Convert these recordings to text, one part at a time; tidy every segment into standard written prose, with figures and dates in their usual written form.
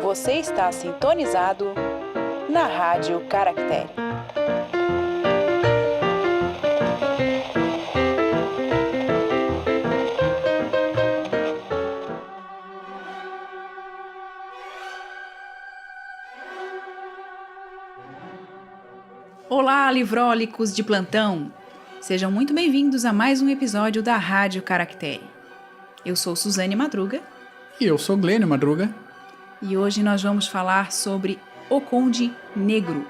Você está sintonizado na Rádio Caractere. Olá, livrólicos de plantão! Sejam muito bem-vindos a mais um episódio da Rádio Caractere. Eu sou Suzane Madruga. E eu sou Glênio Madruga. E hoje nós vamos falar sobre O Conde Negro.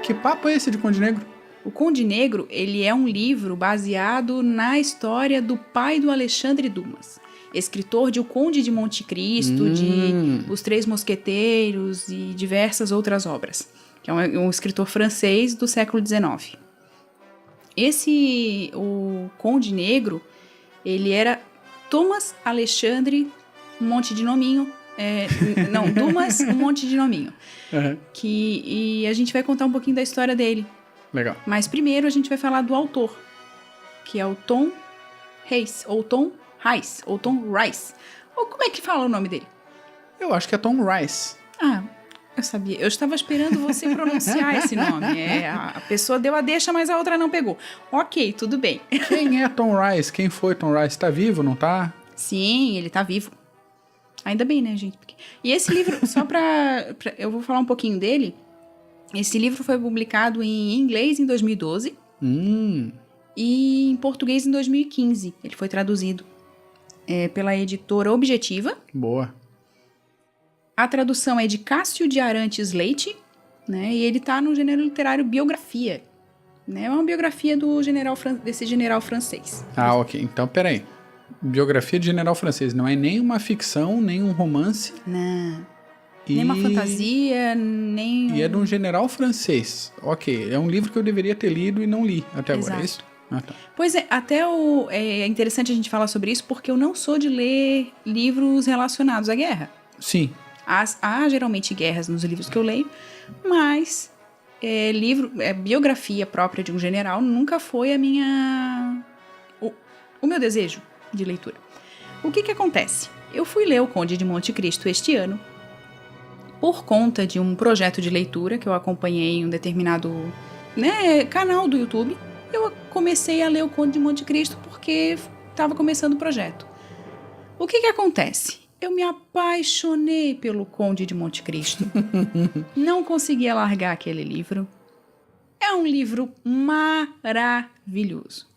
Que papo é esse de Conde Negro? O Conde Negro, ele é um livro baseado na história do pai do Alexandre Dumas, escritor de O Conde de Monte Cristo, de Os Três Mosqueteiros e diversas outras obras, que é um escritor francês do século XIX. O Conde Negro, ele era Thomas Alexandre, um monte de nominho, Dumas, um monte de nominho, e a gente vai contar um pouquinho da história dele. Legal. Mas primeiro a gente vai falar do autor, que é o Tom Rice, ou Tom Rice. Ou como é que fala o nome dele? Eu acho que é Tom Rice. Ah, eu sabia. Eu estava esperando você pronunciar esse nome. A pessoa deu a deixa, mas a outra não pegou. Ok, tudo bem. Quem é Tom Rice? Quem foi Tom Rice? Tá vivo, não tá? Sim, ele tá vivo. Ainda bem, né, gente? E esse livro, só eu vou falar um pouquinho dele. Esse livro foi publicado em inglês em 2012 e em português em 2015. Ele foi traduzido pela editora Objetiva. Boa. A tradução é de Cássio de Arantes Leite, né? E ele está no gênero literário biografia. Né? É uma biografia desse general francês. Ah, ok. Então, peraí. Biografia de general francês. Não é nem uma ficção, nem um romance. Não. Nem uma fantasia, nem... E é de um general francês. Ok. É um livro que eu deveria ter lido e não li até agora, é isso? Ah, tá. Pois é, é interessante a gente falar sobre isso porque eu não sou de ler livros relacionados à guerra. Sim. Há geralmente guerras nos livros que eu leio, mas biografia própria de um general nunca foi o meu desejo de leitura. O que acontece? Eu fui ler O Conde de Monte Cristo este ano por conta de um projeto de leitura que eu acompanhei em um determinado canal do YouTube. Eu comecei a ler O Conde de Monte Cristo porque estava começando o projeto. O que acontece? Eu me apaixonei pelo Conde de Monte Cristo. Não conseguia largar aquele livro. É um livro maravilhoso.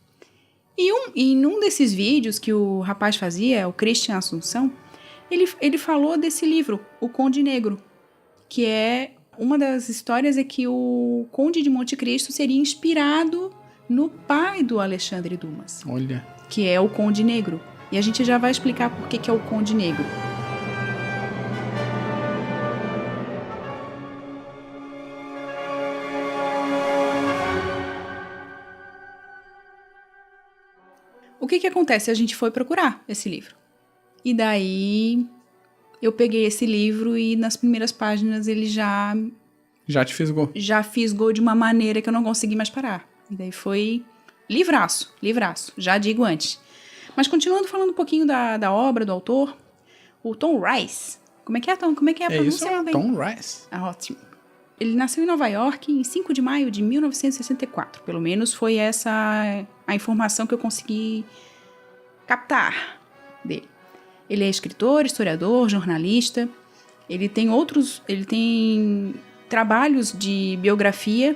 E num desses vídeos que o rapaz fazia, o Christian Assunção, ele falou desse livro, O Conde Negro, que é uma das histórias é que o Conde de Monte Cristo seria inspirado no pai do Alexandre Dumas. Olha. Que é o Conde Negro. E a gente já vai explicar por que é o Conde Negro. O que acontece? A gente foi procurar esse livro. E daí eu peguei esse livro e nas primeiras páginas ele já te fisgou. Já fisgou de uma maneira que eu não consegui mais parar. E daí foi livraço, já digo antes. Mas continuando falando um pouquinho da obra, do autor, o Tom Rice. Como é que é a pronúncia? Isso, Tom Rice. Ah, ótimo. Ele nasceu em Nova York em 5 de maio de 1964. Pelo menos foi essa a informação que eu consegui captar dele. Ele é escritor, historiador, jornalista. Ele tem trabalhos de biografia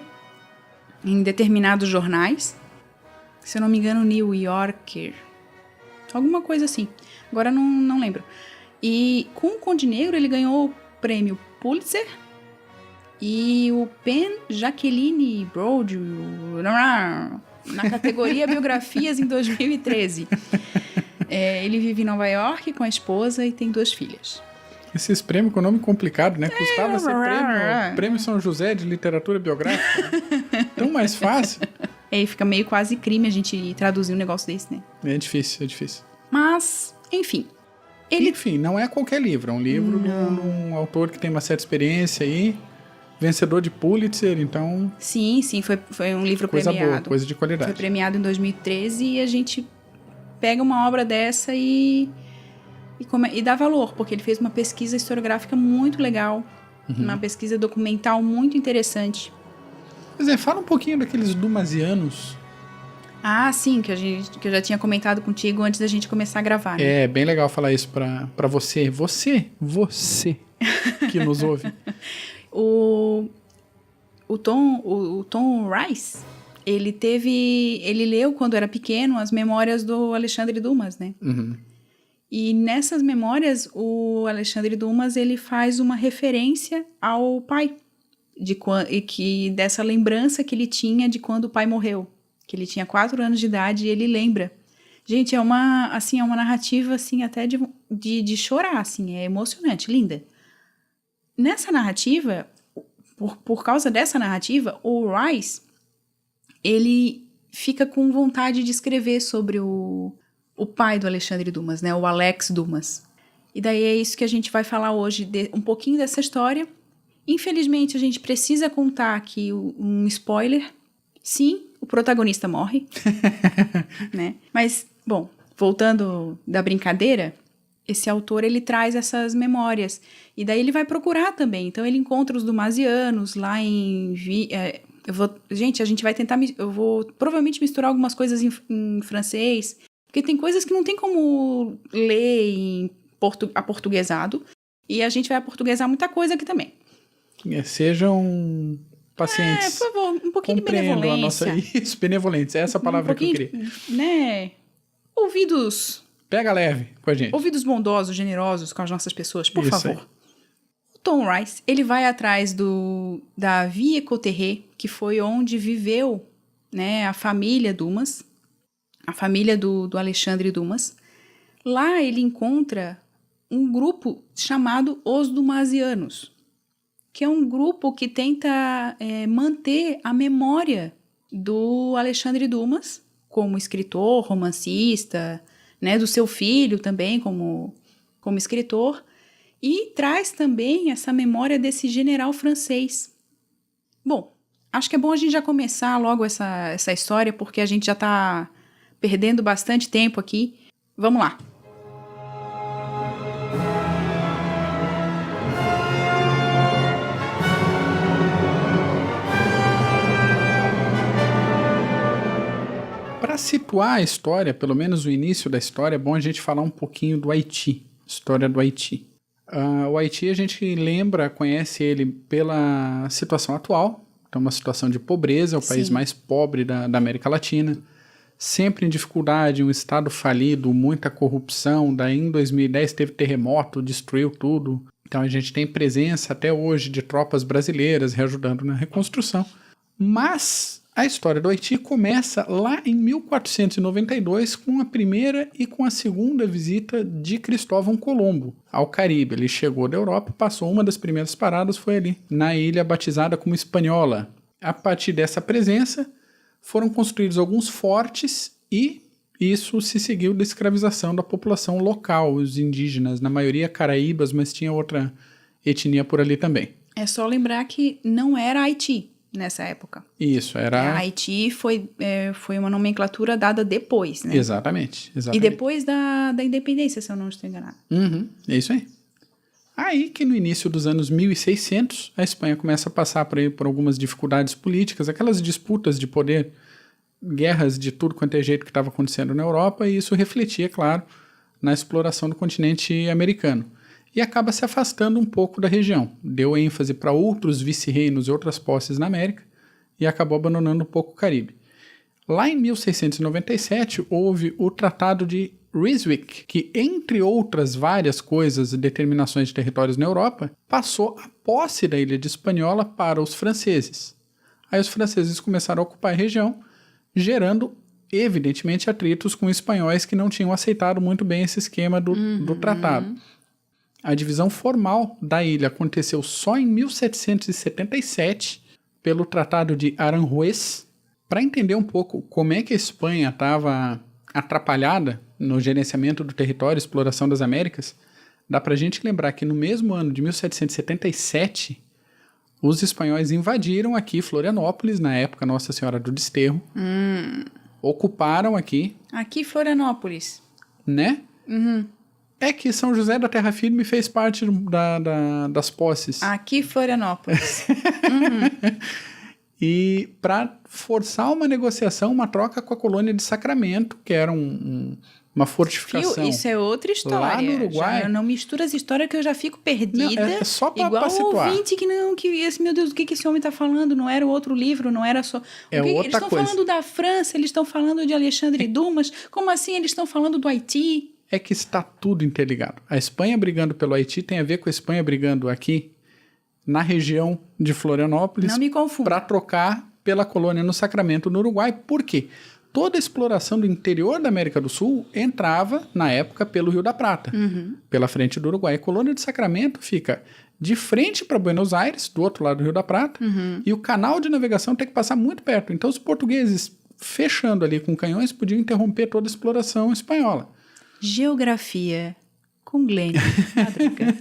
em determinados jornais. Se eu não me engano, New Yorker. Alguma coisa assim. Agora não lembro. E com o Conde Negro ele ganhou o prêmio Pulitzer e o Penn Jacqueline Broad na categoria Biografias em 2013. Ele vive em Nova York com a esposa e tem 2 filhas. Esses prêmios com nome complicado, né? Custava ser prêmio São José de literatura biográfica. Tão mais fácil. Aí fica meio quase crime a gente traduzir um negócio desse, né? É difícil, é difícil. Mas, enfim. Enfim, não é qualquer livro. É um livro de um autor que tem uma certa experiência aí, vencedor de Pulitzer, então... Sim, foi um livro coisa premiado. Boa, coisa de qualidade. Foi premiado em 2013 e a gente pega uma obra dessa e dá valor, porque ele fez uma pesquisa historiográfica muito legal, uma pesquisa documental muito interessante. Pois é, fala um pouquinho daqueles Dumasianos. Ah, sim, que eu já tinha comentado contigo antes da gente começar a gravar, né? É bem legal falar isso pra você. Você que nos ouve. O Tom Rice, ele leu quando era pequeno as memórias do Alexandre Dumas, né? Uhum. E nessas memórias, o Alexandre Dumas, ele faz uma referência ao pai, dessa lembrança que ele tinha de quando o pai morreu. Que ele tinha 4 anos de idade e ele lembra. Gente, é uma narrativa, assim, até de chorar, assim, é emocionante, linda. Nessa narrativa, por causa dessa narrativa, o Rice, ele fica com vontade de escrever sobre o pai do Alexandre Dumas, né, o Alex Dumas. E daí é isso que a gente vai falar hoje, um pouquinho dessa história. Infelizmente, a gente precisa contar aqui um spoiler. Sim, o protagonista morre, né? Mas, bom, voltando da brincadeira, esse autor, ele traz essas memórias. E daí ele vai procurar também. Então, ele encontra os Dumasianos lá em... Gente, a gente vai tentar... Eu vou provavelmente misturar algumas coisas em francês, porque tem coisas que não tem como ler em aportuguesado. E a gente vai aportuguesar muita coisa aqui também. Sejam... pacientes. Por favor, um pouquinho de benevolência. Isso, benevolentes. É essa palavra que eu queria. Né? Ouvidos... Pega leve com a gente. Ouvidos bondosos, generosos com as nossas pessoas, por Isso favor. aí. O Tom Rice, ele vai atrás da Vie Cotterêts, que foi onde viveu, né, a família Dumas, a família do Alexandre Dumas. Lá ele encontra um grupo chamado Os Dumasianos, que é um grupo que tenta manter a memória do Alexandre Dumas como escritor, romancista, né, do seu filho também como escritor, e traz também essa memória desse general francês. Bom, acho que é bom a gente já começar logo essa história, porque a gente já está perdendo bastante tempo aqui. Vamos lá. Para situar a história, pelo menos o início da história, é bom a gente falar um pouquinho do Haiti, história do Haiti. O Haiti a gente conhece ele pela situação atual, então uma situação de pobreza, é o país mais pobre da América Latina, sempre em dificuldade, um estado falido, muita corrupção, daí em 2010 teve terremoto, destruiu tudo, então a gente tem presença até hoje de tropas brasileiras reajudando na reconstrução, mas... a história do Haiti começa lá em 1492 com a primeira e com a segunda visita de Cristóvão Colombo ao Caribe. Ele chegou da Europa, passou uma das primeiras paradas, foi ali, na ilha batizada como Hispaniola. A partir dessa presença, foram construídos alguns fortes e isso se seguiu da escravização da população local, os indígenas, na maioria caraíbas, mas tinha outra etnia por ali também. É só lembrar que não era Haiti nessa época. Isso, era... A Haiti foi uma nomenclatura dada depois, né? Exatamente. E depois da independência, se eu não estou enganado. É isso aí. Aí que no início dos anos 1600, a Espanha começa a passar por algumas dificuldades políticas, aquelas disputas de poder, guerras de tudo quanto é jeito que estava acontecendo na Europa, e isso refletia, claro, na exploração do continente americano. E acaba se afastando um pouco da região. Deu ênfase para outros vice-reinos e outras posses na América e acabou abandonando um pouco o Caribe. Lá em 1697, houve o Tratado de Ryswick, que, entre outras várias coisas e determinações de territórios na Europa, passou a posse da ilha de Hispaniola para os franceses. Aí os franceses começaram a ocupar a região, gerando, evidentemente, atritos com espanhóis que não tinham aceitado muito bem esse esquema do tratado. A divisão formal da ilha aconteceu só em 1777, pelo Tratado de Aranjuez. Para entender um pouco como é que a Espanha estava atrapalhada no gerenciamento do território, exploração das Américas, dá pra gente lembrar que no mesmo ano de 1777, os espanhóis invadiram aqui Florianópolis, na época Nossa Senhora do Desterro. Ocuparam aqui. Aqui Florianópolis. Né? É que São José da Terra Firme fez parte das posses. Aqui Florianópolis. E para forçar uma negociação, uma troca com a colônia de Sacramento, que era uma fortificação. Fio, isso é outra história. Lá no Uruguai. Já não mistura as histórias que eu já fico perdida. Não, é só pra igual situar. o ouvinte que não, que esse, meu Deus, o que esse homem tá falando? Não era o outro livro, não era só... Outra eles estão coisa. falando da França, eles estão falando de Alexandre Dumas. Como assim eles estão falando do Haiti? É que está tudo interligado. A Espanha brigando pelo Haiti tem a ver com a Espanha brigando aqui na região de Florianópolis. Não me confunda. Para trocar pela colônia no Sacramento, no Uruguai. Por quê? Toda a exploração do interior da América do Sul entrava, na época, pelo Rio da Prata, pela frente do Uruguai. A colônia de Sacramento fica de frente para Buenos Aires, do outro lado do Rio da Prata, e o canal de navegação tem que passar muito perto. Então, os portugueses, fechando ali com canhões, podiam interromper toda a exploração espanhola. Geografia com Glenn Madruga.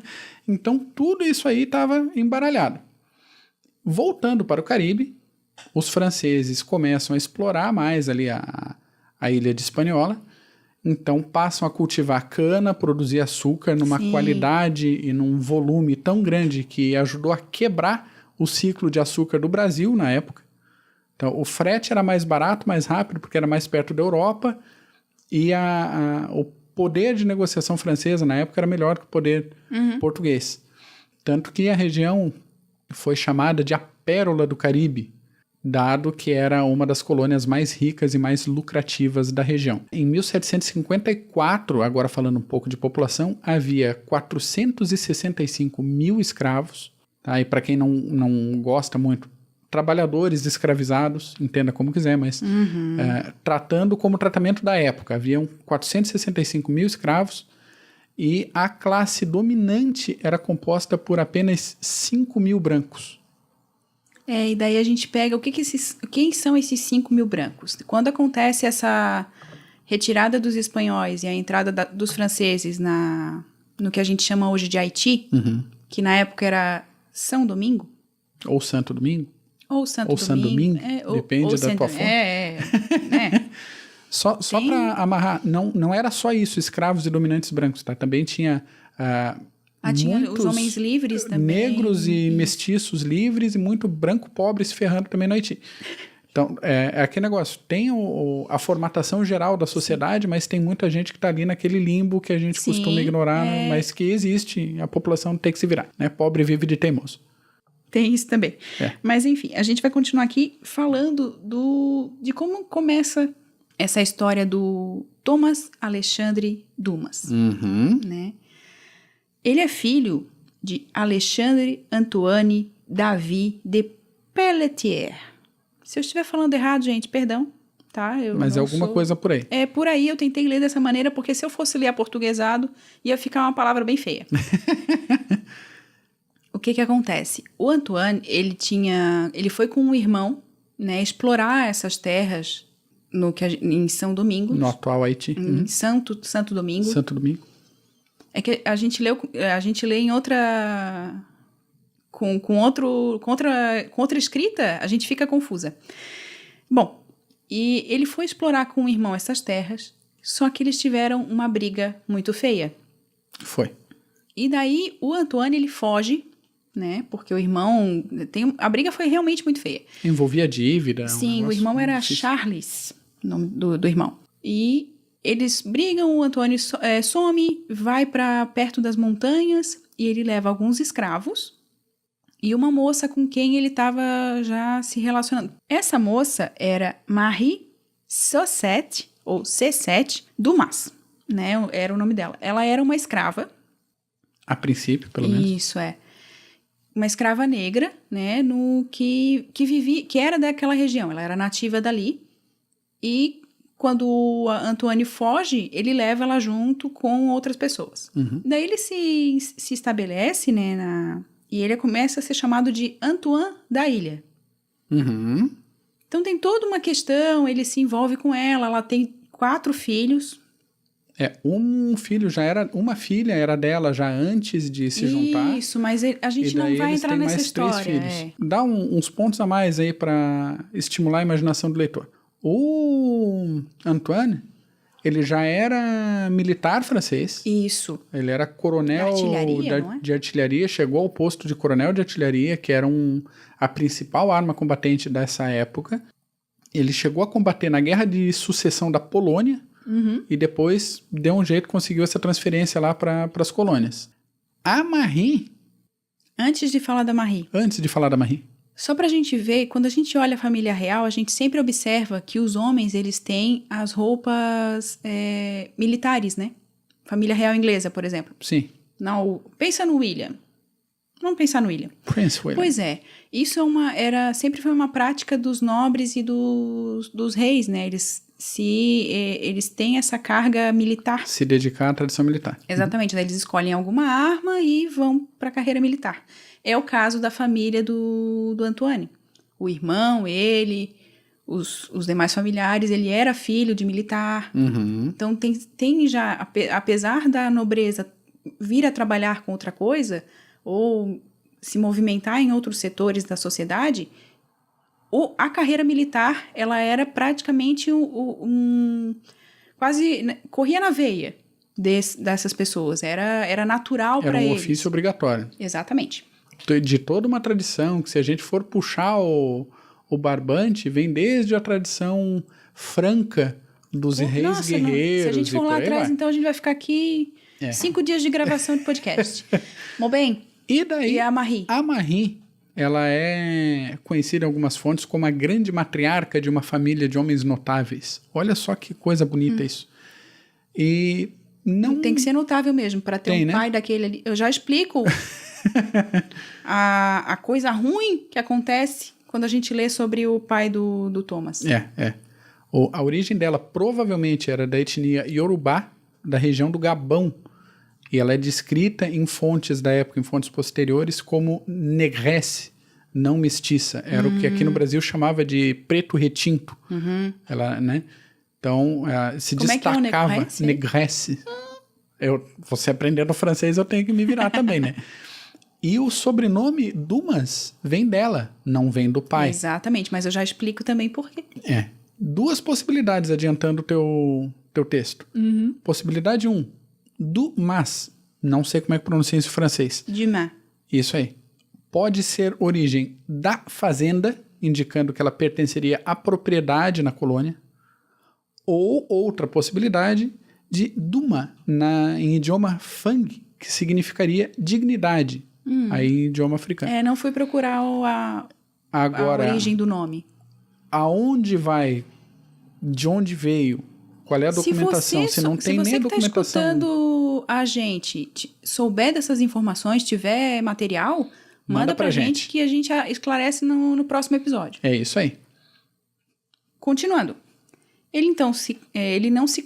Então, tudo isso aí estava embaralhado. Voltando para o Caribe, os franceses começam a explorar mais ali a ilha de Hispaniola, então passam a cultivar cana, produzir açúcar numa qualidade e num volume tão grande que ajudou a quebrar o ciclo de açúcar do Brasil na época. Então, o frete era mais barato, mais rápido, porque era mais perto da Europa, e o poder de negociação francesa na época era melhor que o poder português. Tanto que a região foi chamada de a Pérola do Caribe, dado que era uma das colônias mais ricas e mais lucrativas da região. Em 1754, agora falando um pouco de população, havia 465 mil escravos. Tá? E para quem não gosta muito, trabalhadores escravizados, entenda como quiser, mas tratando como tratamento da época. Haviam 465 mil escravos e a classe dominante era composta por apenas 5 mil brancos. E daí a gente pega quem são esses 5 mil brancos? Quando acontece essa retirada dos espanhóis e a entrada dos franceses no que a gente chama hoje de Haiti, que na época era São Domingo? Ou Santo Domingo? Ou Santo Domingo, depende da tua fonte. Só para amarrar, não era só isso, escravos e dominantes brancos, tá? Também tinha... tinha os homens livres também. Negros e mestiços livres e muito branco pobre se ferrando também no Haiti. Então, é aquele negócio. Tem a formatação geral da sociedade, mas tem muita gente que está ali naquele limbo que a gente costuma ignorar, mas que existe. A população tem que se virar, né? Pobre vive de teimoso. Tem isso também. Mas, enfim, a gente vai continuar aqui falando de como começa essa história do Thomas Alexandre Dumas, né? Ele é filho de Alexandre Antoine David de Pelletier. Se eu estiver falando errado, gente, perdão, tá? Mas é alguma coisa por aí. É por aí, eu tentei ler dessa maneira, porque se eu fosse ler aportuguesado, ia ficar uma palavra bem feia. O que acontece? O Antoine, ele foi com um irmão, né, explorar essas terras em São Domingos. No atual Haiti. Em Santo Domingo. Santo Domingo. É que a gente lê em outra... Com outra escrita, a gente fica confusa. Bom, e ele foi explorar com o irmão essas terras, só que eles tiveram uma briga muito feia. Foi. E daí o Antoine, ele foge, né? Porque o irmão... a briga foi realmente muito feia. Envolvia dívida. Sim, o irmão era Charles, o nome do irmão. E eles brigam, o Antoine some, vai para perto das montanhas e ele leva alguns escravos e uma moça com quem ele estava já se relacionando. Essa moça era Marie Saucette, ou C7 Dumas, né? Era o nome dela. Ela era uma escrava. A princípio, pelo menos. Isso, uma escrava negra, né? Que vivia, que era daquela região. Ela era nativa dali. E quando o Antoine foge, ele leva ela junto com outras pessoas. Daí ele se estabelece, né? E ele começa a ser chamado de Antoine da Ilha. Então tem toda uma questão, ele se envolve com ela tem 4 filhos. Um filho já era... Uma filha era dela já antes de se juntar. Isso, mas a gente E daí não vai eles entrar têm nessa mais história. 3 filhos. Dá uns pontos a mais aí para estimular a imaginação do leitor. O Antoine, ele já era militar francês. Isso. Ele era coronel Artilharia, não é? de artilharia, chegou ao posto de coronel de artilharia, que era a principal arma combatente dessa época. Ele chegou a combater na Guerra de Sucessão da Polônia, e depois deu um jeito, conseguiu essa transferência lá para as colônias. A Marie... Antes de falar da Marie, Antes de falar da Marie. só pra gente ver, quando a gente olha a família real, a gente sempre observa que os homens, eles têm as roupas militares, né? Família real inglesa, por exemplo. Sim. Não, pensa no William. Vamos pensar no William. Prince William. Pois é, isso sempre foi uma prática dos nobres e dos reis, né? Eles têm essa carga militar. Se dedicar à tradição militar. Exatamente, daí eles escolhem alguma arma e vão para a carreira militar. É o caso da família do Antoine. O irmão, ele, os demais familiares, ele era filho de militar. Então tem já, apesar da nobreza vir a trabalhar com outra coisa, ou se movimentar em outros setores da sociedade, a carreira militar, ela era praticamente quase, né, corria na veia dessas pessoas, era natural para eles. Era um ofício obrigatório. Exatamente. De toda uma tradição, que se a gente for puxar o barbante, vem desde a tradição franca dos reis guerreiros. Se a gente for lá atrás, vai. então a gente vai ficar aqui 5 dias de gravação de podcast. Bom, bem, e daí, a Marie? A Marie, ela é conhecida em algumas fontes como a grande matriarca de uma família de homens notáveis. Olha só que coisa bonita isso. E não... Tem que ser notável mesmo, para ter um pai daquele ali. Eu já explico a coisa ruim que acontece quando a gente lê sobre o pai do Thomas. A origem dela provavelmente era da etnia Yorubá, da região do Gabão. E ela é descrita em fontes da época, em fontes posteriores, como negresse, não mestiça. Era o que aqui no Brasil chamava de preto retinto. Ela, né? Então, se Como destacava. É que é o negresse. Você aprendendo francês, eu tenho que me virar também, né? E o sobrenome Dumas vem dela, não vem do pai. Exatamente, mas eu já explico também por quê. 2 possibilidades adiantando o teu texto. Possibilidade 1. Dumas. Não sei como é que pronuncia isso em francês. Dumas. Isso aí. Pode ser origem da fazenda, indicando que ela pertenceria à propriedade na colônia. Ou outra possibilidade de Duma, em idioma Fang, que significaria dignidade. Aí em idioma africano. Não fui procurar a origem do nome. Aonde vai? De onde veio? Qual é a documentação? Se não tem nem a documentação. Se você que está escutando a gente souber dessas informações, tiver material, manda pra gente que a gente esclarece no próximo episódio. É isso aí. Continuando.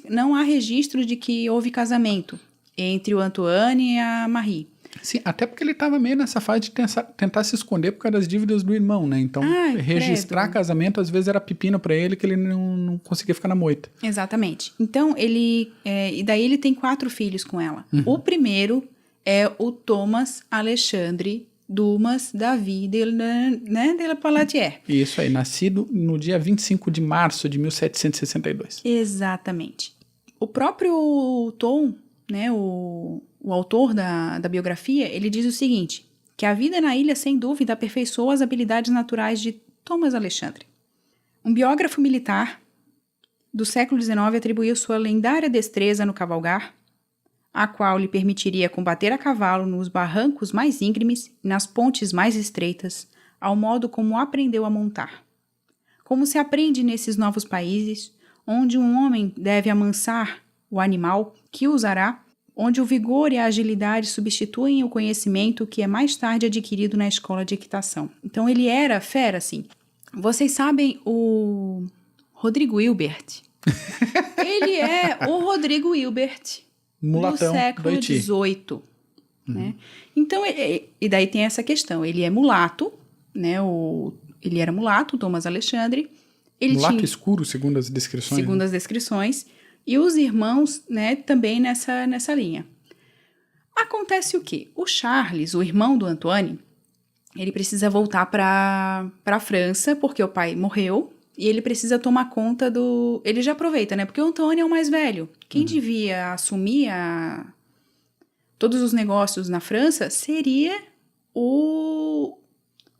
Não há registro de que houve casamento entre o Antoine e a Marie. Sim, até porque ele estava meio nessa fase de tentar se esconder por causa das dívidas do irmão, né? Então, registrar casamento às vezes era pepino para ele, que ele não conseguia ficar na moita. Exatamente. Então, e daí ele tem 4 filhos com ela. O primeiro é o Thomas Alexandre Dumas David de la Pelletier. Isso aí, nascido no dia 25 de março de 1762. Exatamente. O próprio Tom, né, o autor da biografia, ele diz o seguinte, que a vida na ilha, sem dúvida, aperfeiçoou as habilidades naturais de Thomas Alexandre. Um biógrafo militar do século XIX atribuiu sua lendária destreza no cavalgar, a qual lhe permitiria combater a cavalo nos barrancos mais íngremes e nas pontes mais estreitas, ao modo como aprendeu a montar. Como se aprende nesses novos países, onde um homem deve amansar o animal que usará, onde o vigor e a agilidade substituem o conhecimento que é mais tarde adquirido na escola de equitação. Então ele era fera, assim. Vocês sabem o Rodrigo Hilbert? Ele é o Rodrigo Hilbert Mulatão do século XVIII. Né? Então, e daí tem essa questão. Ele é mulato, né? Ele era mulato, Thomas Alexandre. Mulato escuro, segundo as descrições. Segundo as descrições. E os irmãos, né, também nessa linha. Acontece o quê? O Charles, o irmão do Antoine, ele precisa voltar para a França, porque o pai morreu, e ele precisa tomar conta do... Ele já aproveita, né? Porque o Antoine é o mais velho. Quem devia assumir todos os negócios na França seria o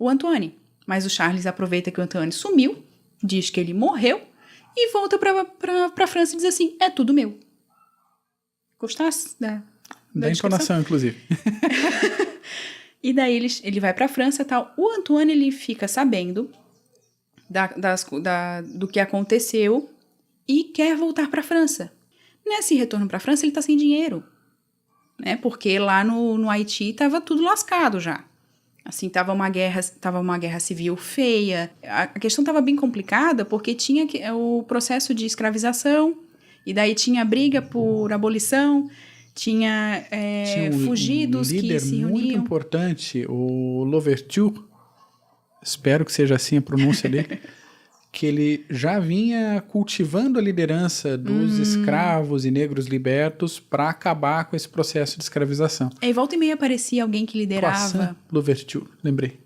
Antoine. Mas o Charles aproveita que o Antoine sumiu, diz que ele morreu, e volta para a França e diz assim, é tudo meu. Gostasse da entonação, inclusive. E daí ele vai para a França e tal. O Antoine, ele fica sabendo do que aconteceu e quer voltar para a França. Nesse retorno para a França, ele está sem dinheiro, né? Porque lá no Haiti estava tudo lascado já. Assim, tava uma guerra civil feia. A questão estava bem complicada porque tinha o processo de escravização e daí tinha briga por abolição. Tinha fugidos que se reuniam. Muito importante, o Louverture, espero que seja assim a pronúncia dele, que ele já vinha cultivando a liderança dos escravos e negros libertos para acabar com esse processo de escravização. E volta e meia aparecia alguém que liderava. Toussaint Louverture, lembrei.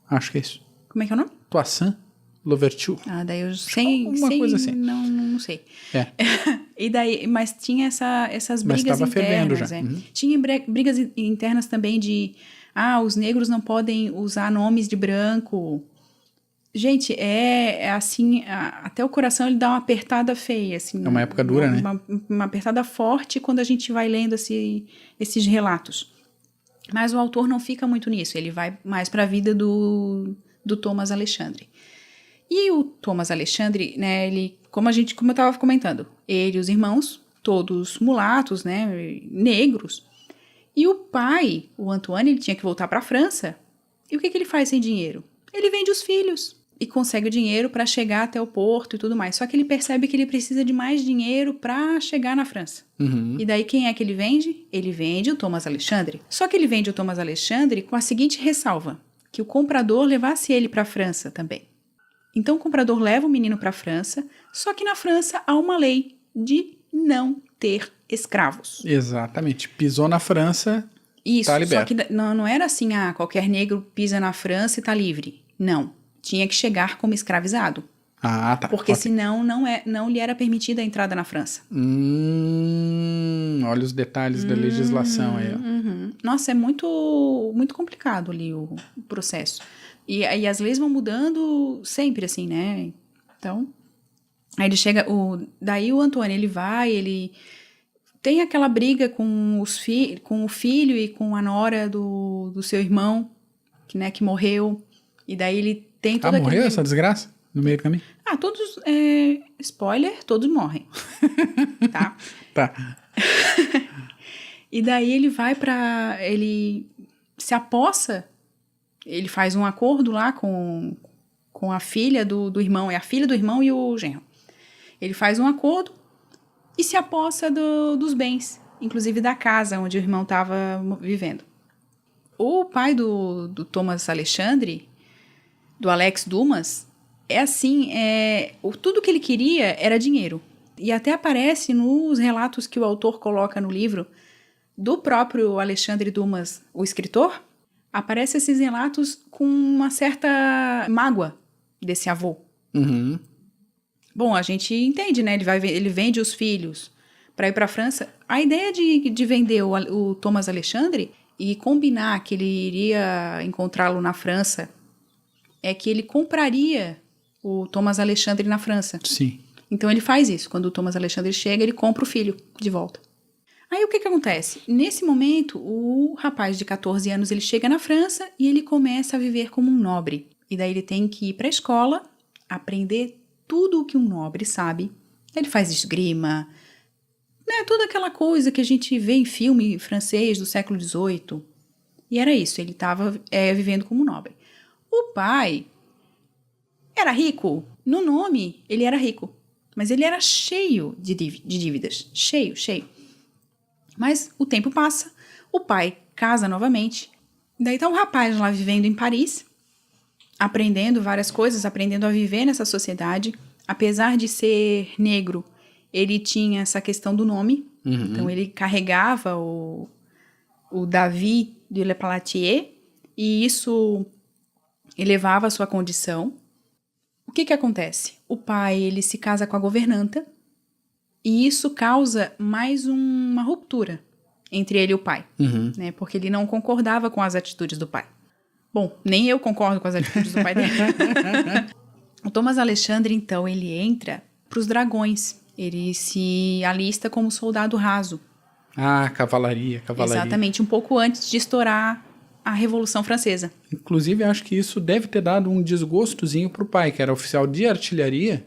Acho que é isso. Como é que é o nome? Toussaint Louverture. Ah, daí eu sei. Coisa assim. Não sei. É. E daí, mas tinha essas brigas internas. Mas estava fervendo já. Tinha brigas internas também de os negros não podem usar nomes de branco. Gente, é assim, até o coração ele dá uma apertada feia. Assim, é uma época dura, né? Uma apertada forte quando a gente vai lendo esses relatos. Mas o autor não fica muito nisso, ele vai mais para a vida do Thomas Alexandre. E o Thomas Alexandre, né, como eu estava comentando, ele e os irmãos, todos mulatos, né, negros. E o pai, o Antoine, ele tinha que voltar para a França. E o que ele faz sem dinheiro? Ele vende os filhos e consegue o dinheiro para chegar até o porto e tudo mais. Só que ele percebe que ele precisa de mais dinheiro para chegar na França. E daí quem é que ele vende? Ele vende o Thomas Alexandre. Só que ele vende o Thomas Alexandre com a seguinte ressalva, que o comprador levasse ele para a França também. Então o comprador leva o menino para a França, só que na França há uma lei de não ter escravos. Exatamente. Pisou na França, isso, tá liberto. Só que não era assim, qualquer negro pisa na França e tá livre. Não. Tinha que chegar como escravizado. Ah, tá. Porque senão não lhe era permitida a entrada na França. Olha os detalhes da legislação aí. Ó. Nossa, é muito, muito complicado ali o processo. E as leis vão mudando sempre, assim, né? Então, aí ele chega... Daí o Antoine, ele tem aquela briga com o filho e com a nora do seu irmão, que morreu. E daí ele tem toda morreu essa desgraça? No meio do caminho? Todos... spoiler, todos morrem. Tá? Tá. E daí ele vai ele se apossa... Ele faz um acordo lá com a filha do irmão. É a filha do irmão e o genro. Ele faz um acordo e se apossa dos bens, inclusive da casa onde o irmão estava vivendo. O pai do Thomas Alexandre, do Alex Dumas, é assim, tudo que ele queria era dinheiro. E até aparece nos relatos que o autor coloca no livro do próprio Alexandre Dumas, o escritor, aparecem esses relatos com uma certa mágoa desse avô. Bom, a gente entende, né? Ele vende os filhos para ir para a França. A ideia de vender o Thomas Alexandre e combinar que ele iria encontrá-lo na França é que ele compraria o Thomas Alexandre na França. Sim. Então ele faz isso. Quando o Thomas Alexandre chega, ele compra o filho de volta. Aí o que acontece? Nesse momento, o rapaz de 14 anos ele chega na França e ele começa a viver como um nobre. E daí ele tem que ir para a escola, aprender tudo o que um nobre sabe. Ele faz esgrima, né, toda aquela coisa que a gente vê em filme francês do século XVIII. E era isso, ele estava vivendo como nobre. O pai era rico. No nome, ele era rico. Mas ele era cheio de dívidas. Cheio. Mas o tempo passa, o pai casa novamente. Daí tá um rapaz lá vivendo em Paris, aprendendo várias coisas, aprendendo a viver nessa sociedade. Apesar de ser negro, ele tinha essa questão do nome. Então, ele carregava o David de Le Pelletier, e isso elevava a sua condição. O que acontece? O pai, ele se casa com a governanta, e isso causa mais uma ruptura entre ele e o pai, né? Porque ele não concordava com as atitudes do pai. Bom, nem eu concordo com as atitudes do pai dele. O Thomas Alexandre, então, ele entra para os dragões. Ele se alista como soldado raso. Ah, cavalaria. Exatamente, um pouco antes de estourar a Revolução Francesa. Inclusive, acho que isso deve ter dado um desgostozinho pro pai, que era oficial de artilharia,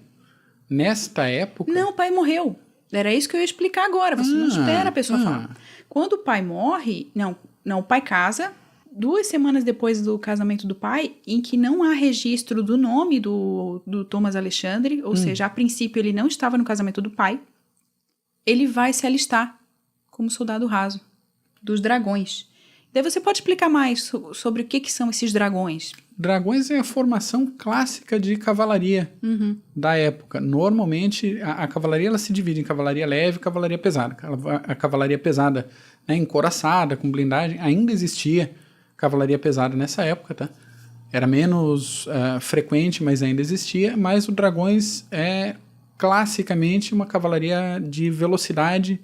nesta época. Não, o pai morreu. Era isso que eu ia explicar agora. Você não espera a pessoa falar. Quando o pai morre... Não, o pai casa. 2 semanas depois do casamento do pai, em que não há registro do nome do Thomas Alexandre, ou seja, a princípio ele não estava no casamento do pai, ele vai se alistar como soldado raso dos dragões. Daí você pode explicar mais sobre o que são esses dragões? Dragões é a formação clássica de cavalaria da época. Normalmente, a cavalaria ela se divide em cavalaria leve e cavalaria pesada. A cavalaria pesada, né, encouraçada, com blindagem, ainda existia cavalaria pesada nessa época, tá? Era menos frequente, mas ainda existia. Mas o dragões é classicamente uma cavalaria de velocidade,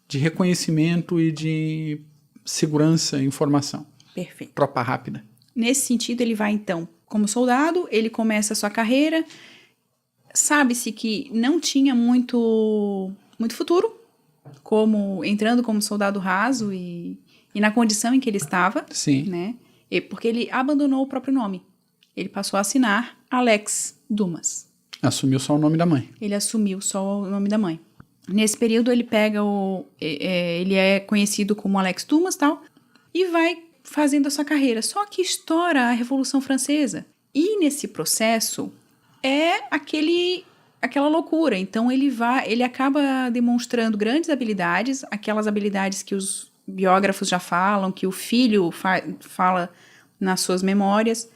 de reconhecimento e de segurança e informação. Perfeito. Tropa rápida. Nesse sentido, ele vai, então, como soldado, ele começa a sua carreira. Sabe-se que não tinha muito futuro, entrando como soldado raso e na condição em que ele estava. Sim. Né? Porque ele abandonou o próprio nome. Ele passou a assinar Alex Dumas. Assumiu só o nome da mãe. Ele assumiu só o nome da mãe. Nesse período, ele pega ele é conhecido como Alex Dumas, tal, e vai fazendo a sua carreira. Só que estoura a Revolução Francesa. E nesse processo é aquela loucura. Então ele acaba demonstrando grandes habilidades, aquelas habilidades que os biógrafos já falam, que o filho fala nas suas memórias.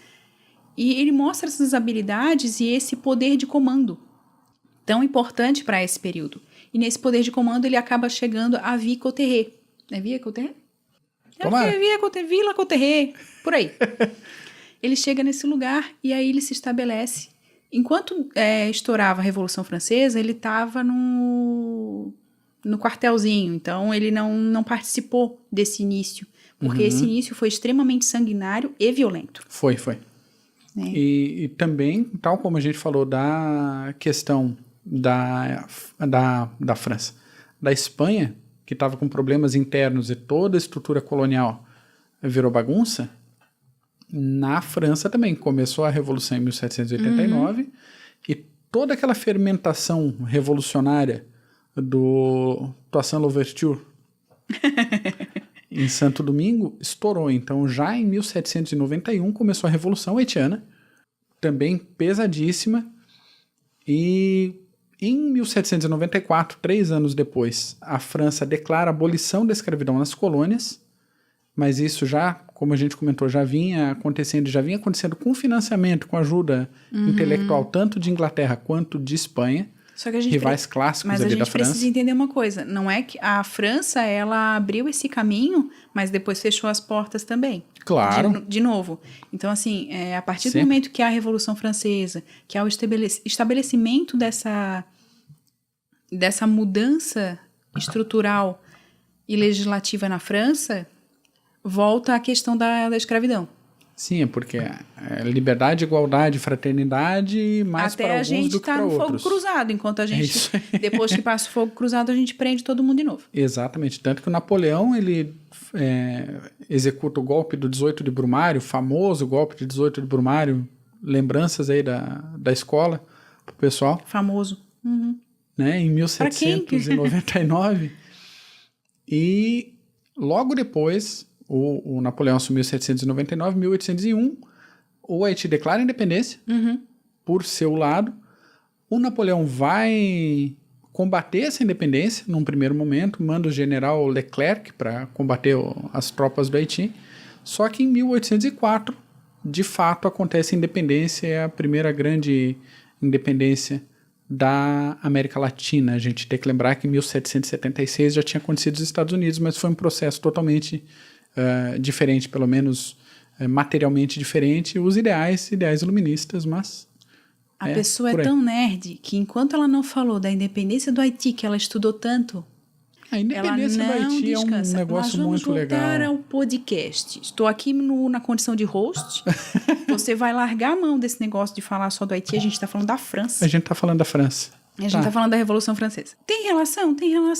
E ele mostra essas habilidades e esse poder de comando tão importante para esse período. E nesse poder de comando ele acaba chegando a Vie Cotterêts. É Vie Cotterêts? Vila Cotterêts, por aí. Ele chega nesse lugar e aí ele se estabelece. Enquanto estourava a Revolução Francesa, ele estava no quartelzinho, então ele não participou desse início, porque esse início foi extremamente sanguinário e violento. Foi. Né? E também, tal como a gente falou da questão da França, da Espanha, que estava com problemas internos e toda a estrutura colonial virou bagunça, na França também começou a Revolução em 1789 e toda aquela fermentação revolucionária do Toussaint Louverture em Santo Domingo estourou. Então já em 1791 começou a Revolução Haitiana, também pesadíssima, e em 1794, 3 anos depois, a França declara a abolição da escravidão nas colônias, mas isso já, como a gente comentou, já vinha acontecendo com financiamento, com ajuda intelectual, tanto de Inglaterra quanto de Espanha, Só que a gente rivais clássicos ali da França. Mas a gente precisa entender uma coisa, não é que a França, ela abriu esse caminho, mas depois fechou as portas também. Claro. De novo. Então, assim, a partir do momento que há a Revolução Francesa, que há o estabelecimento dessa mudança estrutural e legislativa na França, volta à questão da escravidão. Sim, porque é liberdade, igualdade, fraternidade, mais até para alguns do que para outros. Até a gente tá no fogo cruzado, enquanto a gente, depois que passa o fogo cruzado, a gente prende todo mundo de novo. Exatamente, tanto que o Napoleão, ele executa o golpe do 18 de Brumário, o famoso golpe de 18 de Brumário, lembranças aí da escola pro pessoal. Famoso. Né, em 1799. E logo depois... O Napoleão assumiu em 1799, 1801, o Haiti declara a independência por seu lado. O Napoleão vai combater essa independência num primeiro momento, manda o general Leclerc para combater as tropas do Haiti. Só que em 1804, de fato, acontece a independência, é a primeira grande independência da América Latina. A gente tem que lembrar que em 1776 já tinha acontecido nos Estados Unidos, mas foi um processo totalmente diferente, pelo menos materialmente diferente. Os ideais iluministas, mas... A pessoa é tão nerd que enquanto ela não falou da independência do Haiti, que ela estudou tanto, a independência do Haiti descansa. É um negócio muito legal. Nós vamos voltar ao podcast. Estou aqui na condição de host. Você vai largar a mão desse negócio de falar só do Haiti. A gente está falando da França. A gente está falando da França. A gente está falando da Revolução Francesa. Tem relação,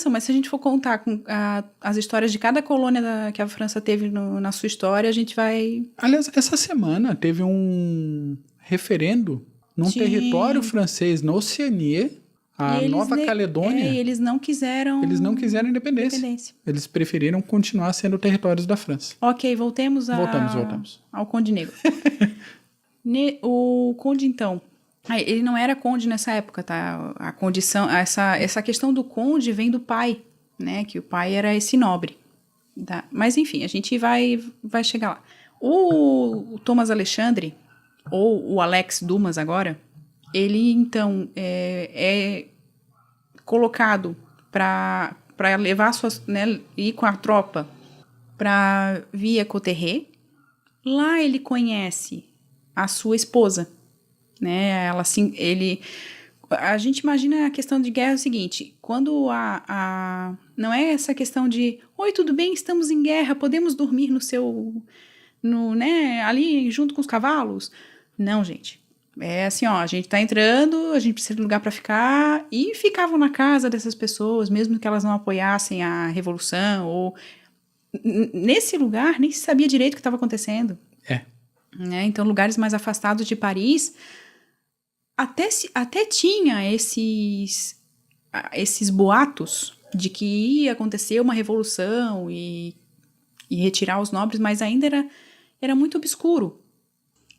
mas se a gente for contar com as histórias de cada colônia que a França teve na sua história, a gente vai... Aliás, essa semana teve um referendo num território francês, na Oceania, a Nova Caledônia. E eles não quiseram... Eles não quiseram independência. Eles preferiram continuar sendo territórios da França. Ok, voltemos ao Conde Negro. O Conde, então... Ele não era conde nessa época, tá? A condição, essa questão do conde vem do pai, né? Que o pai era esse nobre. Tá? Mas, enfim, a gente vai chegar lá. O Thomas Alexandre, ou o Alex Dumas agora, ele, então, é colocado para levar ir com a tropa para Via Cotterêts. Lá ele conhece a sua esposa, né? A gente imagina a questão de guerra é o seguinte, quando não é essa questão de oi, tudo bem, estamos em guerra, podemos dormir ali junto com os cavalos. Não, gente. É assim, ó, a gente tá entrando, a gente precisa de lugar para ficar, e ficavam na casa dessas pessoas, mesmo que elas não apoiassem a revolução, ou nesse lugar nem se sabia direito o que estava acontecendo. Né? Então, lugares mais afastados de Paris até tinha esses boatos de que ia acontecer uma revolução e retirar os nobres, mas ainda era muito obscuro.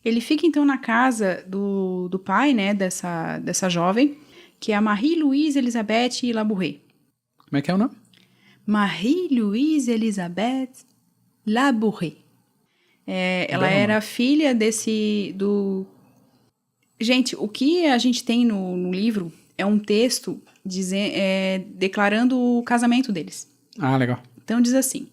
Ele fica, então, na casa do pai, né, dessa jovem, que é a Marie-Louise Elisabeth Labouré. Como é que é o nome? Marie-Louise Elisabeth Labouré. Ela era filha Gente, o que a gente tem no livro é um texto declarando o casamento deles. Ah, legal. Então diz assim,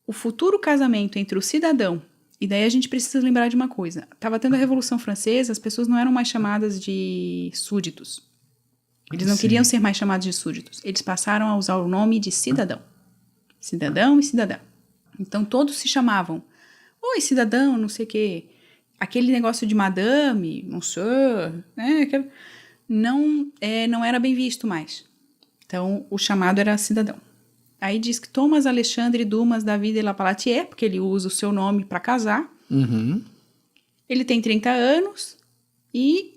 o futuro casamento entre o cidadão, e daí a gente precisa lembrar de uma coisa, estava tendo a Revolução Francesa, as pessoas não eram mais chamadas de súditos. Eles não queriam ser mais chamados de súditos, eles passaram a usar o nome de cidadão. Cidadão e cidadã. Então todos se chamavam, oi cidadão, não sei o quê. Aquele negócio de madame, monsieur, né, não era bem visto mais. Então, o chamado era cidadão. Aí diz que Thomas Alexandre Dumas David de la Pelletier, porque ele usa o seu nome para casar. Uhum. Ele tem 30 anos e,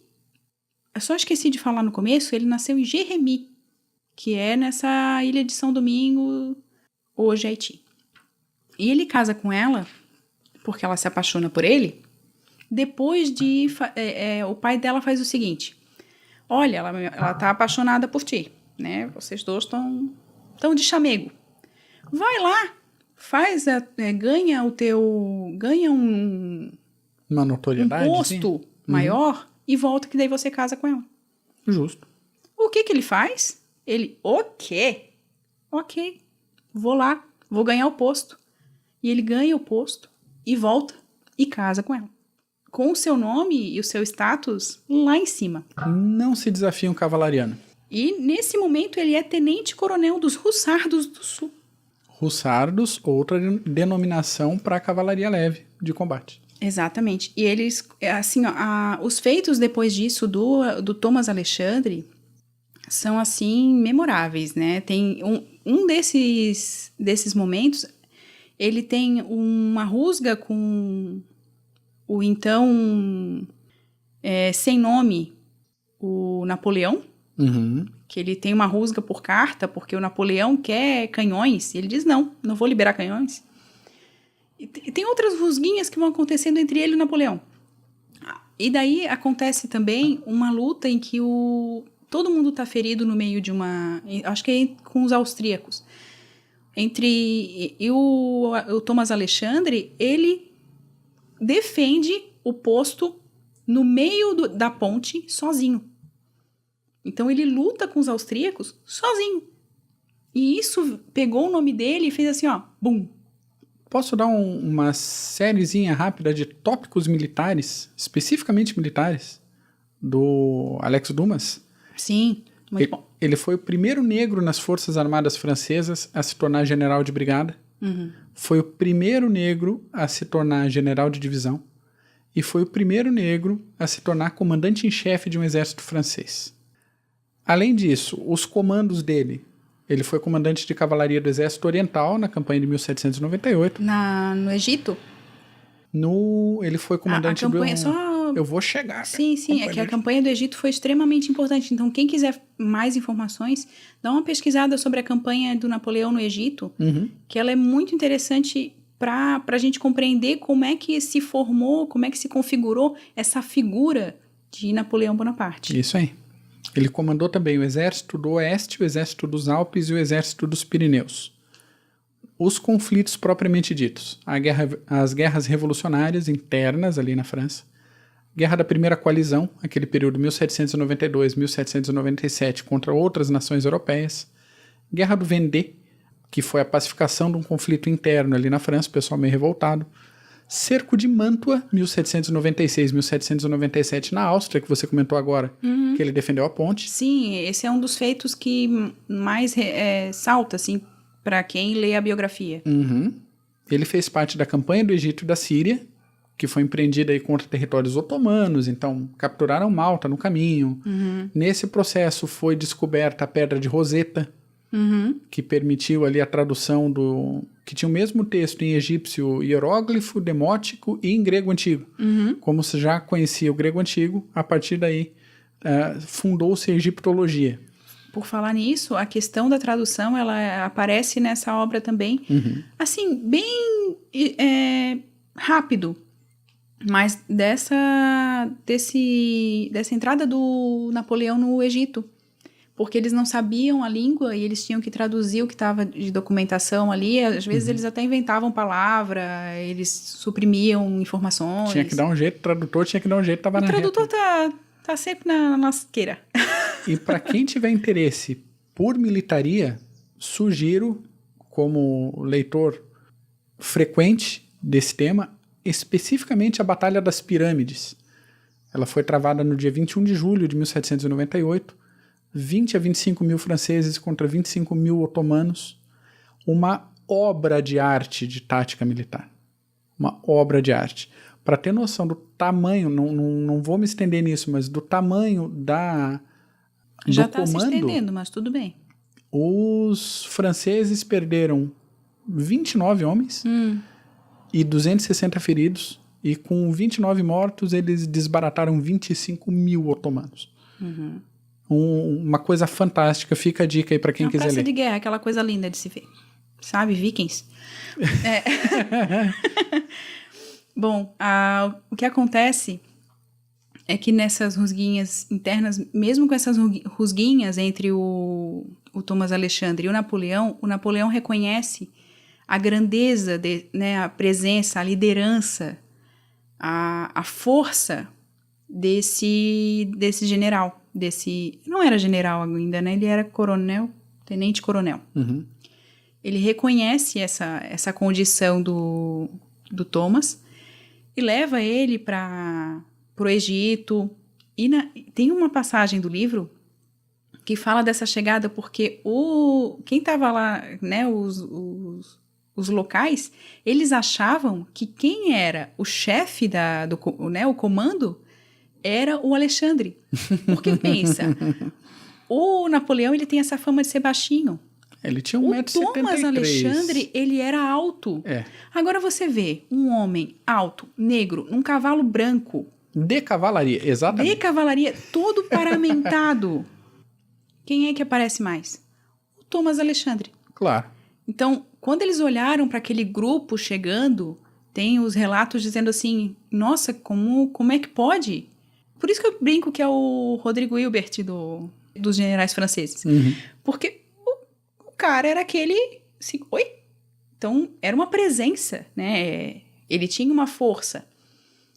eu só esqueci de falar no começo, ele nasceu em Jérémie, que é nessa ilha de São Domingo, hoje Haiti. E ele casa com ela, porque ela se apaixona por ele. Depois o pai dela faz o seguinte, olha, ela tá apaixonada por ti, né? Vocês dois estão de chamego. Vai lá, ganha uma notoriedade, um posto maior e volta que daí você casa com ela. Justo. O que ele faz? Ele, o quê? Ok, vou lá, vou ganhar o posto. E ele ganha o posto e volta e casa com ela. Com o seu nome e o seu status lá em cima. Não se desafia um cavalariano. E, nesse momento, ele é tenente-coronel dos Hussardos do Sul. Hussardos, outra denominação para cavalaria leve de combate. Exatamente. E eles, assim, os feitos depois disso do Thomas Alexandre são, assim, memoráveis, né? Tem um desses momentos, ele tem uma rusga com o então sem nome, o Napoleão, que ele tem uma rusga por carta, porque o Napoleão quer canhões, e ele diz, não vou liberar canhões. E tem outras rusguinhas que vão acontecendo entre ele e o Napoleão. E daí acontece também uma luta em que todo mundo está ferido no meio de acho que é com os austríacos. E o Thomas Alexandre, ele defende o posto no meio da ponte sozinho. Então ele luta com os austríacos sozinho. E isso pegou o nome dele e fez assim, ó, bum. Posso dar uma sériezinha rápida de tópicos militares, especificamente militares, do Alex Dumas? Sim, muito bom. Ele foi o primeiro negro nas Forças Armadas Francesas a se tornar general de brigada. Foi o primeiro negro a se tornar general de divisão. E foi o primeiro negro a se tornar comandante em chefe de um exército francês. Além disso, os comandos dele... Ele foi comandante de cavalaria do Exército Oriental na campanha de 1798. No Egito? Ele foi comandante a campanha, Eu vou chegar. Sim, é que a campanha do Egito foi extremamente importante. Então, quem quiser mais informações, dá uma pesquisada sobre a campanha do Napoleão no Egito, que ela é muito interessante para a gente compreender como é que se formou, como é que se configurou essa figura de Napoleão Bonaparte. Isso aí. Ele comandou também o Exército do Oeste, o Exército dos Alpes e o Exército dos Pirineus. Os conflitos propriamente ditos, as guerras revolucionárias internas ali na França, Guerra da Primeira Coalizão, aquele período 1792-1797 contra outras nações europeias, Guerra do Vendée, que foi a pacificação de um conflito interno ali na França, o pessoal meio revoltado, Cerco de Mantua, 1796-1797 na Áustria, que você comentou agora, que ele defendeu a ponte. Sim, esse é um dos feitos que mais salta, assim, para quem lê a biografia. Ele fez parte da campanha do Egito e da Síria, que foi empreendida aí contra territórios otomanos, então capturaram Malta no caminho. Nesse processo foi descoberta a Pedra de Roseta, que permitiu ali a tradução que tinha o mesmo texto em egípcio hieróglifo, demótico e em grego antigo. Como se já conhecia o grego antigo, a partir daí fundou-se a egiptologia. Por falar nisso, a questão da tradução, ela aparece nessa obra também, assim, bem rápido. Mas dessa entrada do Napoleão no Egito, porque eles não sabiam a língua e eles tinham que traduzir o que estava de documentação ali. Às vezes eles até inventavam palavra, eles suprimiam informações. Tinha que dar um jeito, o tradutor tinha que dar um jeito, estava na reta. O tradutor tá sempre na lasqueira. E para quem tiver interesse por militaria, sugiro, como leitor frequente desse tema, especificamente a Batalha das Pirâmides. Ela foi travada no dia 21 de julho de 1798, 20 a 25 mil franceses contra 25 mil otomanos, uma obra de arte de tática militar. Uma obra de arte. Para ter noção do tamanho, não vou me estender nisso, mas do tamanho Já do está se comando, estendendo, mas tudo bem. Os franceses perderam 29 homens e 260 feridos, e com 29 mortos eles desbarataram 25 mil otomanos. Uma coisa fantástica, fica a dica aí para quem quiser ler. Praça de guerra, aquela coisa linda de se ver. Sabe, vikings? Bom, o que acontece é que nessas rusguinhas internas, mesmo com essas rusguinhas entre o Thomas Alexandre e o Napoleão reconhece a grandeza, a presença, a liderança, a força desse general. Não era general ainda, né? Ele era coronel, tenente-coronel. Ele reconhece essa condição do Thomas e leva ele para o Egito. E tem uma passagem do livro que fala dessa chegada, porque quem estava lá, né, os locais, eles achavam que quem era o chefe o comando era o Alexandre. Porque pensa, o Napoleão ele tem essa fama de ser baixinho. Ele tinha 1,73 m. O Thomas Alexandre, ele era alto. Agora você vê um homem alto, negro, num cavalo branco. De cavalaria, exatamente. De cavalaria, todo paramentado. Quem é que aparece mais? O Thomas Alexandre. Claro. Então, quando eles olharam para aquele grupo chegando, tem os relatos dizendo assim, nossa, como é que pode? Por isso que eu brinco que é o Rodrigo Hilbert dos generais franceses. Porque o cara era aquele... Assim, oi? Então, era uma presença, né? Ele tinha uma força.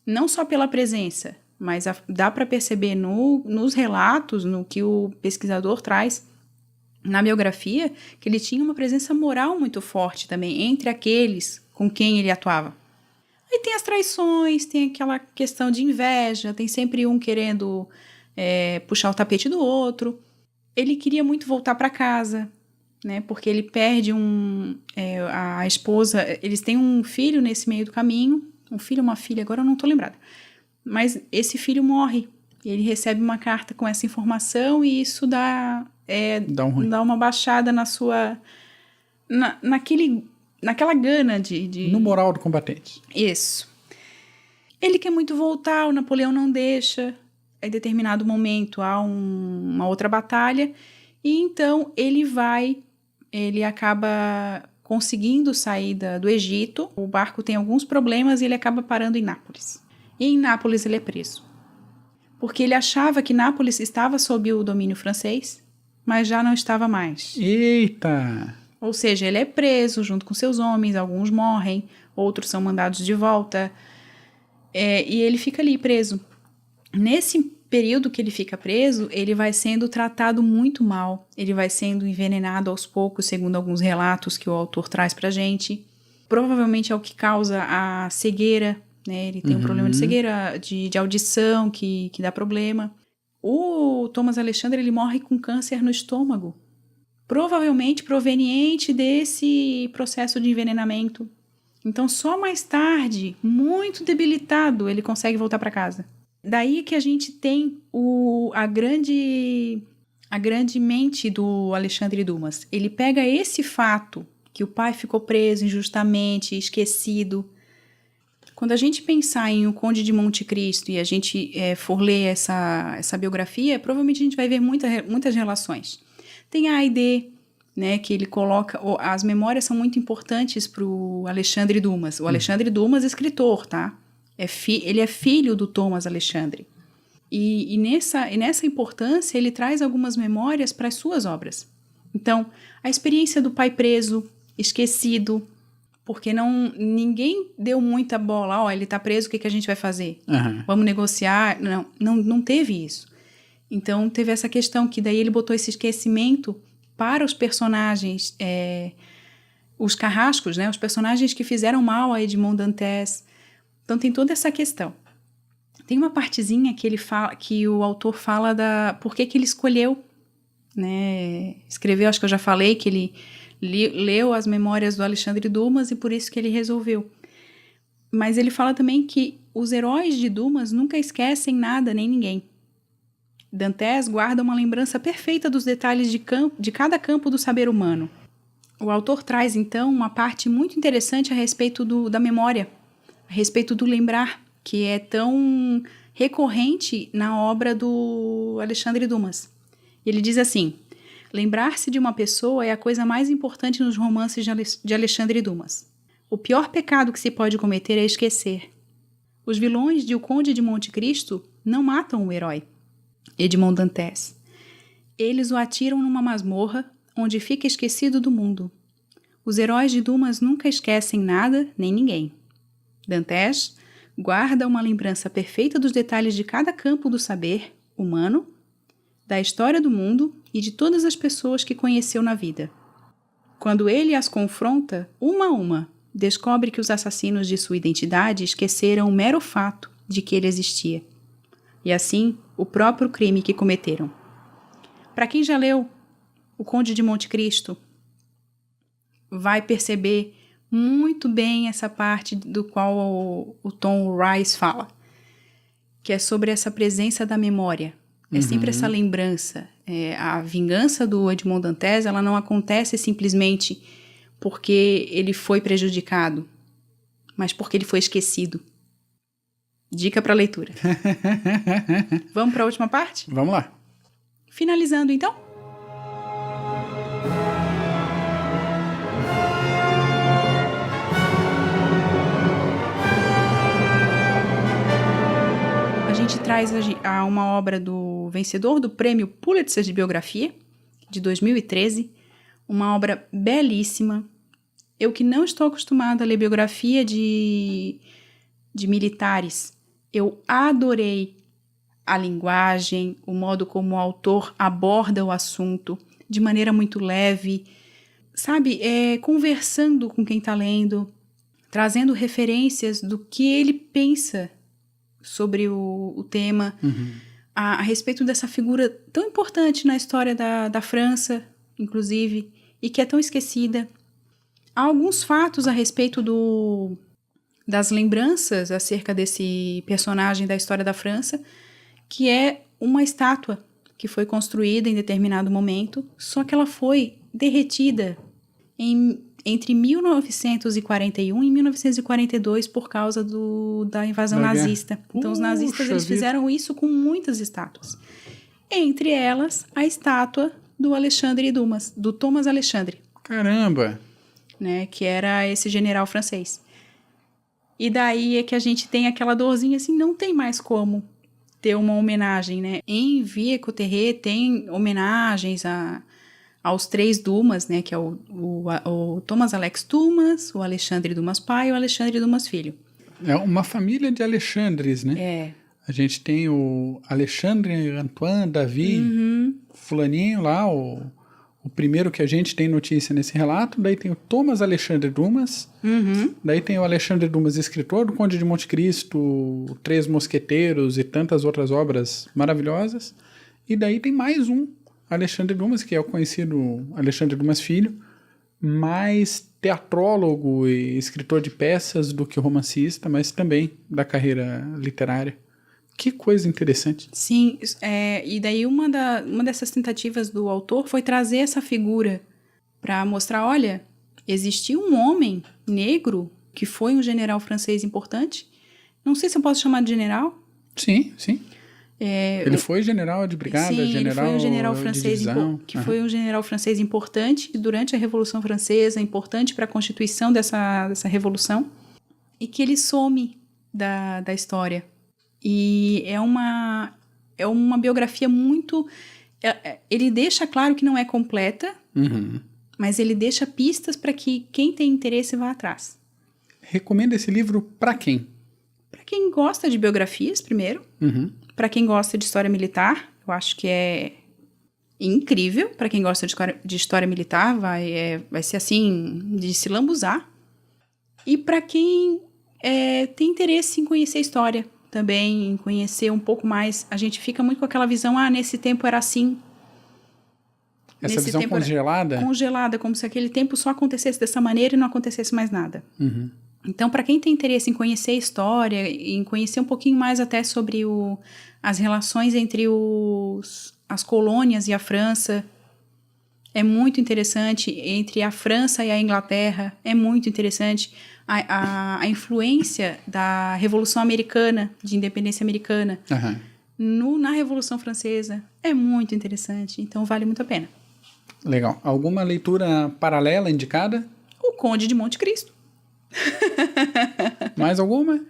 Não só pela presença, mas dá para perceber nos relatos, no que o pesquisador traz na biografia, que ele tinha uma presença moral muito forte também entre aqueles com quem ele atuava. Aí tem as traições, tem aquela questão de inveja, tem sempre um querendo puxar o tapete do outro. Ele queria muito voltar para casa, né? Porque ele perde a esposa. Eles têm um filho nesse meio do caminho, um filho ou uma filha, agora eu não estou lembrada. Mas esse filho morre. Ele recebe uma carta com essa informação e isso dá uma baixada na sua... naquela gana de... No moral do combatente. Isso. Ele quer muito voltar, o Napoleão não deixa. Em determinado momento há uma outra batalha. E então ele acaba conseguindo sair do Egito. O barco tem alguns problemas e ele acaba parando em Nápoles. E em Nápoles ele é preso. Porque ele achava que Nápoles estava sob o domínio francês, mas já não estava mais. Eita! Ou seja, ele é preso junto com seus homens, alguns morrem, outros são mandados de volta, e ele fica ali preso. Nesse período que ele fica preso, ele vai sendo tratado muito mal, ele vai sendo envenenado aos poucos, segundo alguns relatos que o autor traz pra gente. Provavelmente é o que causa a cegueira, né? Ele tem um problema de cegueira, de audição, que dá problema. O Thomas Alexandre, ele morre com câncer no estômago, provavelmente proveniente desse processo de envenenamento. Então, só mais tarde, muito debilitado, ele consegue voltar para casa. Daí que a gente tem a grande mente do Alexandre Dumas. Ele pega esse fato, que o pai ficou preso injustamente, esquecido. Quando a gente pensar em O Conde de Monte Cristo e a gente for ler essa biografia, provavelmente a gente vai ver muitas relações. Tem a A&D, né, que ele coloca... As memórias são muito importantes para o Alexandre Dumas. O Alexandre Dumas, escritor, tá? Ele é filho do Thomas Alexandre. E nessa importância, ele traz algumas memórias para as suas obras. Então, a experiência do pai preso, esquecido, porque ninguém deu muita bola. Ele está preso, o que a gente vai fazer? Vamos negociar? Não teve isso. Então, teve essa questão que daí ele botou esse esquecimento para os personagens, os carrascos, né? Os personagens que fizeram mal a Edmond Dantes. Então, tem toda essa questão. Tem uma partezinha que o autor fala por que ele escolheu, né? Escreveu, acho que eu já falei, que ele leu as memórias do Alexandre Dumas e por isso que ele resolveu. Mas ele fala também que os heróis de Dumas nunca esquecem nada nem ninguém. Dantes guarda uma lembrança perfeita dos detalhes de cada campo do saber humano. O autor traz, então, uma parte muito interessante a respeito da memória, a respeito do lembrar, que é tão recorrente na obra do Alexandre Dumas. Ele diz assim: lembrar-se de uma pessoa é a coisa mais importante nos romances de Alexandre Dumas. O pior pecado que se pode cometer é esquecer. Os vilões de O Conde de Monte Cristo não matam o herói, Edmond Dantes. Eles o atiram numa masmorra onde fica esquecido do mundo. Os heróis de Dumas nunca esquecem nada nem ninguém. Dantes guarda uma lembrança perfeita dos detalhes de cada campo do saber humano, da história do mundo e de todas as pessoas que conheceu na vida. Quando ele as confronta, uma a uma, descobre que os assassinos de sua identidade esqueceram o mero fato de que ele existia. E assim, o próprio crime que cometeram. Para quem já leu O Conde de Monte Cristo, vai perceber muito bem essa parte do qual o Tom Rice fala, que é sobre essa presença da memória. É sempre essa lembrança. A vingança do Edmond Dantes, ela não acontece simplesmente porque ele foi prejudicado, mas porque ele foi esquecido. Dica para leitura. Vamos para a última parte? Vamos lá. Finalizando, então. A gente traz uma obra do vencedor do Prêmio Pulitzer de Biografia, de 2013, uma obra belíssima. Eu que não estou acostumada a ler biografia de militares, eu adorei a linguagem, o modo como o autor aborda o assunto de maneira muito leve, sabe? Conversando com quem está lendo, trazendo referências do que ele pensa sobre o tema, a respeito dessa figura tão importante na história da França, inclusive, e que é tão esquecida. Há alguns fatos a respeito das lembranças acerca desse personagem da história da França, que é uma estátua que foi construída em determinado momento, só que ela foi derretida entre 1941 e 1942 por causa da invasão nazista. Então, os nazistas eles fizeram isso com muitas estátuas. Entre elas, a estátua do Alexandre Dumas, do Thomas Alexandre. Caramba! Né, que era esse general francês. E daí é que a gente tem aquela dorzinha assim, não tem mais como ter uma homenagem, né? Em Vie Coterre tem homenagens aos 3 Dumas, né? Que é o Thomas Alex Dumas, o Alexandre Dumas pai e o Alexandre Dumas filho. É uma família de Alexandres, né? A gente tem o Alexandre, Antoine, Davi, fulaninho lá, o primeiro que a gente tem notícia nesse relato. Daí tem o Thomas Alexandre Dumas. Daí tem o Alexandre Dumas, escritor do Conde de Monte Cristo, Três Mosqueteiros e tantas outras obras maravilhosas. E daí tem mais um Alexandre Dumas, que é o conhecido Alexandre Dumas Filho, mais teatrólogo e escritor de peças do que romancista, mas também da carreira literária. Que coisa interessante. Sim, e daí uma dessas tentativas do autor foi trazer essa figura para mostrar, olha, existia um homem negro que foi um general francês importante. Não sei se eu posso chamar de general. Sim. Ele foi general de brigada, sim, general, ele foi um general de francês divisão. Foi um general francês importante durante a Revolução Francesa, importante para a constituição dessa revolução, e que ele some da história. E é uma biografia muito... ele deixa claro que não é completa, mas ele deixa pistas para que quem tem interesse vá atrás. Recomenda esse livro para quem? Para quem gosta de biografias, primeiro. Para quem gosta de história militar, eu acho que é incrível. Para quem gosta de história militar, vai ser assim, de se lambuzar. E para quem tem interesse em conhecer a história também, em conhecer um pouco mais, a gente fica muito com aquela visão, nesse tempo era assim. Essa visão congelada? Congelada, como se aquele tempo só acontecesse dessa maneira e não acontecesse mais nada. Então, para quem tem interesse em conhecer a história, em conhecer um pouquinho mais até sobre as relações entre as colônias e a França, é muito interessante. Entre a França e a Inglaterra, é muito interessante. A influência da Revolução Americana, de independência americana, na Revolução Francesa, é muito interessante. Então, vale muito a pena. Legal. Alguma leitura paralela indicada? O Conde de Monte Cristo. Mais alguma?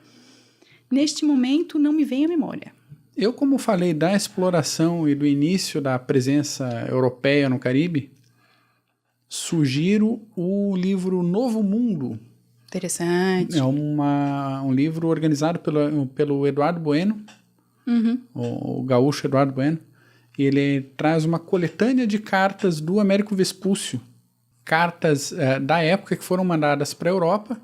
Neste momento, não me vem à memória. Eu, como falei da exploração e do início da presença europeia no Caribe, sugiro o livro Novo Mundo. Interessante. É um livro organizado pelo Eduardo Bueno, o gaúcho Eduardo Bueno. E ele traz uma coletânea de cartas do Américo Vespúcio. Cartas da época que foram mandadas para a Europa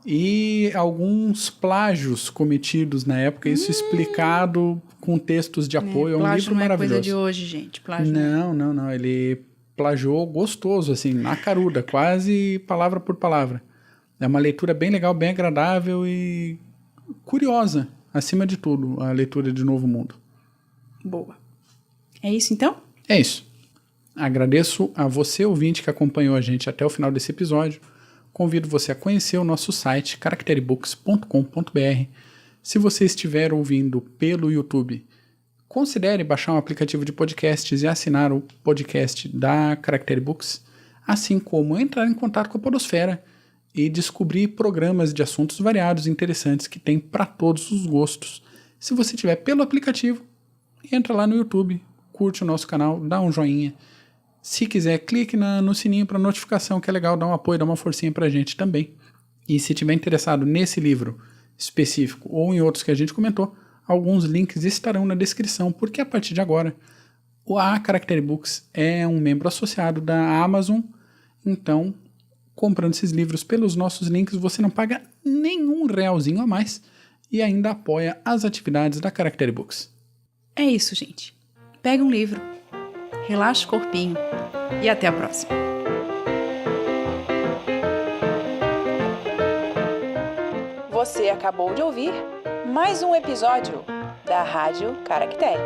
e alguns plágios cometidos na época, isso explicado com textos de apoio. É um livro maravilhoso. Não é coisa de hoje, gente. Plágio não. Ele plagiou gostoso, assim, na caruda, quase palavra por palavra. É uma leitura bem legal, bem agradável e curiosa, acima de tudo, a leitura de Novo Mundo. Boa. É isso, então? É isso. Agradeço a você, ouvinte, que acompanhou a gente até o final desse episódio. Convido você a conhecer o nosso site, caracterebooks.com.br. Se você estiver ouvindo pelo YouTube, considere baixar um aplicativo de podcasts e assinar o podcast da Caractere Books, assim como entrar em contato com a Podosfera e descobrir programas de assuntos variados e interessantes que tem para todos os gostos. Se você estiver pelo aplicativo, entra lá no YouTube, curte o nosso canal, dá um joinha. Se quiser, clique no sininho para notificação, que é legal, dá um apoio, dá uma forcinha pra gente também. E se tiver interessado nesse livro específico ou em outros que a gente comentou, alguns links estarão na descrição, porque a partir de agora a Caractere Books é um membro associado da Amazon, então comprando esses livros pelos nossos links você não paga nenhum realzinho a mais e ainda apoia as atividades da Caractere Books. É isso, gente. Pega um livro, relaxa o corpinho e até a próxima. Você acabou de ouvir mais um episódio da Rádio Caractere.